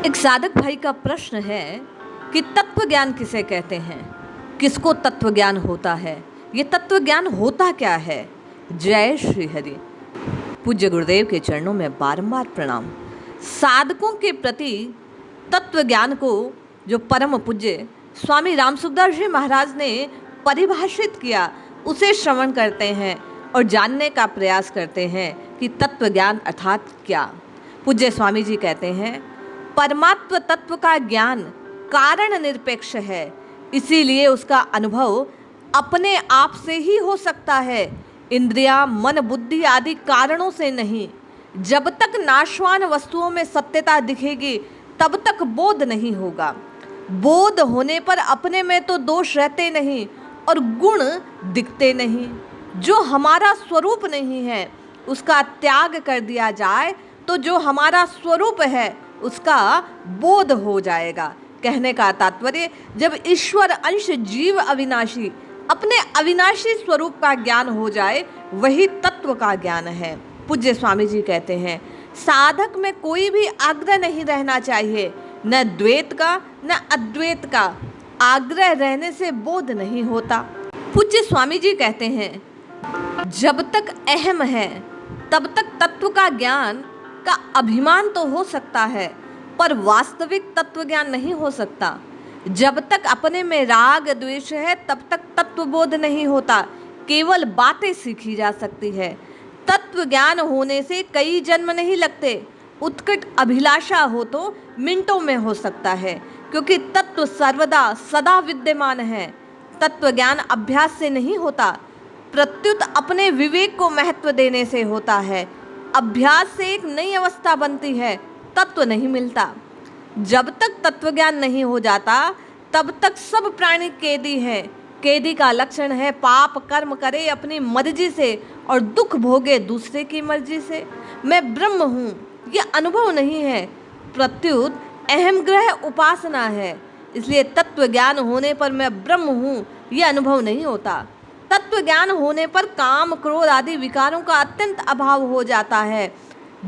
एक साधक भाई का प्रश्न है कि तत्व ज्ञान किसे कहते हैं, किसको तत्व ज्ञान होता है, ये तत्व ज्ञान होता क्या है। जय श्री हरि। पूज्य गुरुदेव के चरणों में बारंबार प्रणाम। साधकों के प्रति तत्व ज्ञान को जो परम पूज्य स्वामी रामसुखदास जी महाराज ने परिभाषित किया, उसे श्रवण करते हैं और जानने का प्रयास करते हैं कि तत्व ज्ञान अर्थात क्या। पूज्य स्वामी जी कहते हैं, परमात्म तत्व का ज्ञान कारण निरपेक्ष है, इसीलिए उसका अनुभव अपने आप से ही हो सकता है, इंद्रियां, मन, बुद्धि आदि कारणों से नहीं। जब तक नाशवान वस्तुओं में सत्यता दिखेगी तब तक बोध नहीं होगा। बोध होने पर अपने में तो दोष रहते नहीं और गुण दिखते नहीं। जो हमारा स्वरूप नहीं है उसका त्याग कर दिया जाए तो जो हमारा स्वरूप है उसका बोध हो जाएगा। कहने का तात्पर्य, जब ईश्वर अंश जीव अविनाशी, अपने अविनाशी स्वरूप का ज्ञान हो जाए, वही तत्व का ज्ञान है। पूज्य स्वामी जी कहते हैं, साधक में कोई भी आग्रह नहीं रहना चाहिए, न द्वैत का न अद्वैत का। आग्रह रहने से बोध नहीं होता। पूज्य स्वामी जी कहते हैं, जब तक अहम है तब तक तत्व का ज्ञान का अभिमान तो हो सकता है, पर वास्तविक तत्व ज्ञान नहीं हो सकता। जब तक अपने में राग द्वेष है तब तक तत्व बोध नहीं होता, केवल बातें सीखी जा सकती है। तत्व ज्ञान होने से कई जन्म नहीं लगते। उत्कट अभिलाषा हो तो मिनटों में हो सकता है, क्योंकि तत्व सर्वदा सदा विद्यमान है। तत्व ज्ञान अभ्यास से नहीं होता, प्रत्युत अपने विवेक को महत्व देने से होता है। अभ्यास से एक नई अवस्था बनती है, तत्व नहीं मिलता। जब तक तत्व ज्ञान नहीं हो जाता तब तक सब प्राणी कैदी है। कैदी का लक्षण है पाप कर्म करे अपनी मर्जी से और दुख भोगे दूसरे की मर्जी से। मैं ब्रह्म हूँ, यह अनुभव नहीं है, प्रत्युत अहम ग्रह उपासना है। इसलिए तत्व ज्ञान होने पर मैं ब्रह्म हूँ यह अनुभव नहीं होता। तत्व ज्ञान होने पर काम क्रोध आदि विकारों का अत्यंत अभाव हो जाता है।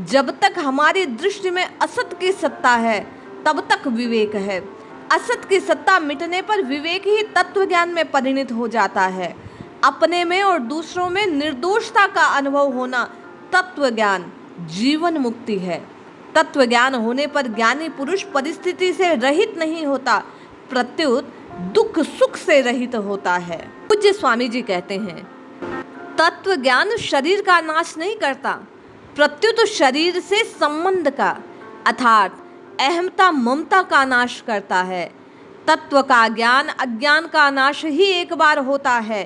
जब तक हमारी दृष्टि में असत की सत्ता है तब तक विवेक है। असत की सत्ता मिटने पर विवेक ही तत्व ज्ञान में परिणत हो जाता है। अपने में और दूसरों में निर्दोषता का अनुभव होना तत्व ज्ञान, जीवन मुक्ति है। तत्व ज्ञान होने पर ज्ञानी पुरुष परिस्थिति से रहित नहीं होता, प्रत्युत दुख सुख से रहित होता है। पूज्य स्वामी जी कहते हैं, तत्व ज्ञान शरीर का नाश नहीं करता, प्रत्युत शरीर से संबंध का अर्थात अहमता ममता का नाश करता है। तत्व का ज्ञान अज्ञान का नाश ही एक बार होता है,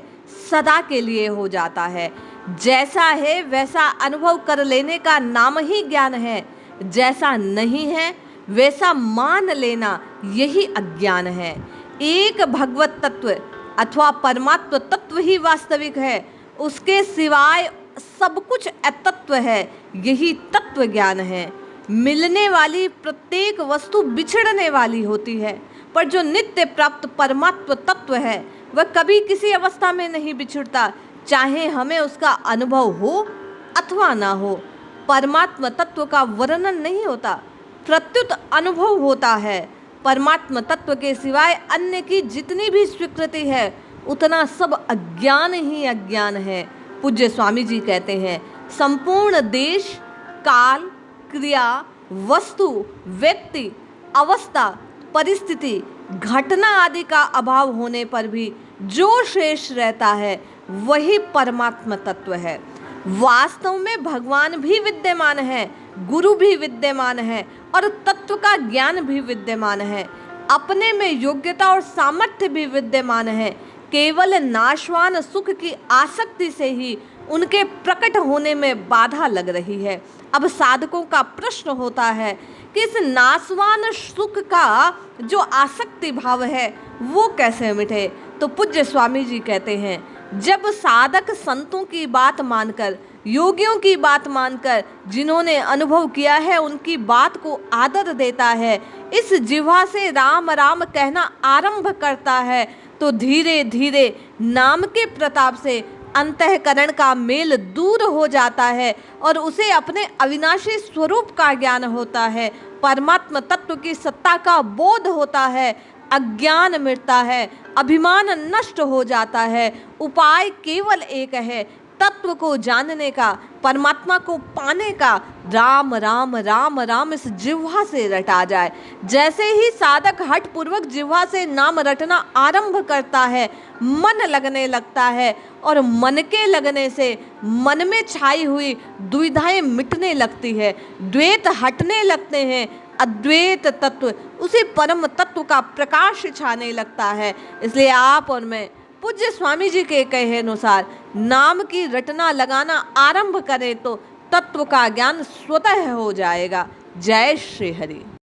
सदा के लिए हो जाता है। जैसा है वैसा अनुभव कर लेने का नाम ही ज्ञान है, जैसा नहीं है वैसा मान लेना यही अज्ञान है। एक भगवत तत्व अथवा परमात्म तत्व ही वास्तविक है, उसके सिवाय सब कुछ अतत्व है, यही तत्व ज्ञान है। मिलने वाली प्रत्येक वस्तु बिछड़ने वाली होती है, पर जो नित्य प्राप्त परमात्म तत्व है वह कभी किसी अवस्था में नहीं बिछड़ता, चाहे हमें उसका अनुभव हो अथवा ना हो। परमात्म तत्व का वर्णन नहीं होता, प्रत्युत अनुभव होता है। परमात्म तत्व के सिवाय अन्य की जितनी भी स्वीकृति है उतना सब अज्ञान ही अज्ञान है। पूज्य स्वामी जी कहते हैं, संपूर्ण देश काल क्रिया वस्तु व्यक्ति अवस्था परिस्थिति घटना आदि का अभाव होने पर भी जो शेष रहता है वही परमात्म तत्व है। वास्तव में भगवान भी विद्यमान है, गुरु भी विद्यमान है और तत्व का ज्ञान भी विद्यमान है। अपने में योग्यता और सामर्थ्य भी विद्यमान है। केवल नाशवान सुख की आसक्ति से ही उनके प्रकट होने में बाधा लग रही है। अब साधकों का प्रश्न होता है कि इस नाशवान सुख का जो आसक्ति भाव है वो कैसे मिटे। तो पूज्य स्वामी जी कहते हैं, जब साधक संतों की बात मानकर, योगियों की बात मानकर, जिन्होंने अनुभव किया है उनकी बात को आदर देता है, इस जिह्वा से राम राम कहना आरंभ करता है, तो धीरे धीरे नाम के प्रताप से अंतःकरण का मेल दूर हो जाता है और उसे अपने अविनाशी स्वरूप का ज्ञान होता है। परमात्मा तत्व की सत्ता का बोध होता है, अज्ञान मिटता है, अभिमान नष्ट हो जाता है। उपाय केवल एक है, तत्व को जानने का, परमात्मा को पाने का। राम राम राम राम इस जिह्वा से रटा जाए। जैसे ही साधक हठ पूर्वक जिह्वा से नाम रटना आरंभ करता है, मन लगने लगता है और मन के लगने से मन में छाई हुई दुविधाएं मिटने लगती है, द्वैत हटने लगते हैं, अद्वैत तत्व, उसी परम तत्व का प्रकाश छाने लगता है। इसलिए आप और मैं पूज्य स्वामी जी के कहे अनुसार नाम की रटना लगाना आरंभ करें तो तत्व का ज्ञान स्वतः हो जाएगा। जय श्री हरि।